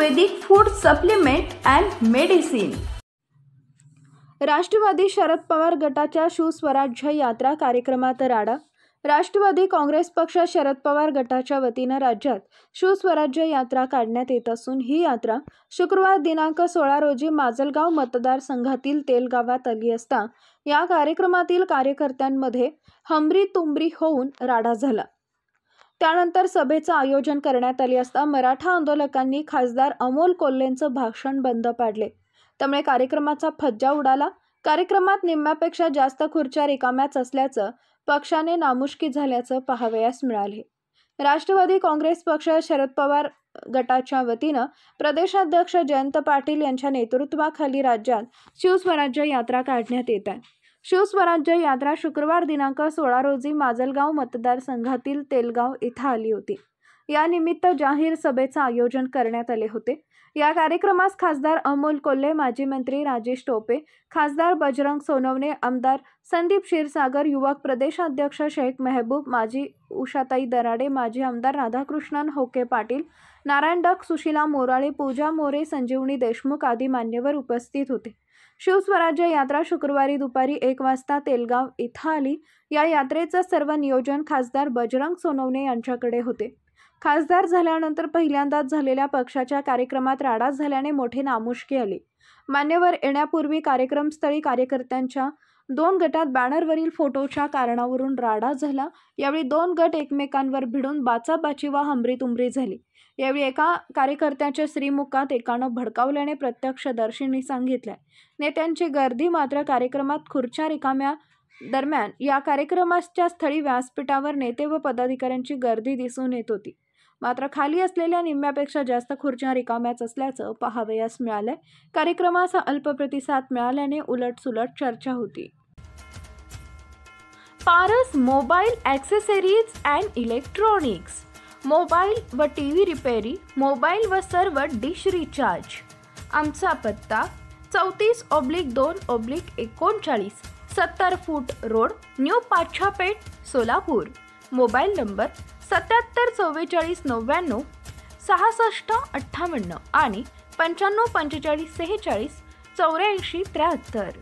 Ayurvedic food supplement and medicine. Rashtrawadi Sharad Pawar गटाच्या शिवस्वराज्य यात्रा कार्यक्रमात राडा। राष्ट्रवादी काँग्रेस पक्ष शरद पवार गटाच्या वतीनं राज्यात शिवस्वराज्य यात्रा काढण्यात येत असून ही यात्रा शुक्रवार दिनांक 16 रोजी माजलगाव मतदारसंघातील तेल गावात आली असता या कार्यक्रमातील कार्यकर्त्यांमध्ये हमरी-तुमरी होऊन राडा झाला। त्यानंतर सभेचं आयोजन करण्यात आले असता मराठा आंदोलकांनी खासदार अमोल कोल्हेंचं भाषण बंद पाडले। त्यामुळे कार्यक्रमाचा फज्जा उडाला। कार्यक्रमात निम्म्यापेक्षा जास्त खुर्च्या रिकाम्याच असल्याचं पक्षाने नामुष्की झाल्याचं पाहावयास मिळाले। राष्ट्रवादी काँग्रेस पक्ष शरद पवार गटाच्या वतीनं प्रदेशाध्यक्ष जयंत पाटील यांच्या नेतृत्वाखाली राज्यात शिवस्वराज्य यात्रा काढण्यात येत आहे। शिवस्वराज्य यात्रा शुक्रवार दिनांक 16 रोजी माजलगाव मतदारसंघातील तेलगाव इथं आली होती। या निमित्त जाहीर सभेचं आयोजन करण्यात आले होते। या कार्यक्रमास खासदार अमोल कोल्हे, माजी मंत्री राजेश टोपे, खासदार बजरंग सोनवणे, आमदार संदीप क्षीरसागर, युवक प्रदेशाध्यक्ष शेख मेहबूब, माजी उषाताई दराडे, माजी आमदार राधाकृष्णन होके पाटील, नारायण डक, सुशीला मोराळे, पूजा मोरे, संजीवनी देशमुख आदी मान्यवर उपस्थित होते। शिवस्वराज्य यात्रा शुक्रवारी दुपारी 1 वाजता तेलगाव इथं आली। या यात्रेचं सर्व नियोजन खासदार बजरंग सोनवणे यांच्याकडे होते। खासदार झाल्यानंतर पहिल्यांदाच झालेल्या पक्षाच्या कार्यक्रमात राडा झाल्याने मोठी नामुष्की आली। मान्यवर येण्यापूर्वी कार्यक्रमस्थळी कार्यकर्त्यांच्या 2 गटात बॅनरवरील फोटोच्या कारणावरून राडा झाला। यावेळी 2 गट एकमेकांवर भिडून बाचाबाची व हमरीतुमरी झाली। यावेळी एका कार्यकर्त्याच्या श्रीमुखात एकानं भडकावल्याने प्रत्यक्षदर्शींनी सांगितले। नेत्यांची गर्दी मात्र कार्यक्रमात खुर्च्या रिकाम्या दरम्यान या कार्यक्रमाच्या स्थळी व्यासपीठावर नेते व पदाधिकाऱ्यांची गर्दी दिसून येत होती। मात्र खाली असलेल्या निम्म्यापेक्षा जास्त खुर्च्या रिकाम्याच असल्याचं पाहावयास मिळालंय। कार्यक्रमाचा अल्प प्रतिसाद मिळाल्याने उलटसुलट चर्चा होती। Paras mobile accessories and electronics, mobile व टीव्ही रिपेरी, मोबाईल व सर्व डिश रिचार्ज। आमचा पत्ता 34/2/39 70 फूट road, new Pachhapeth, Solapur. Mobile number 774499 6658 आणि 954546 8473।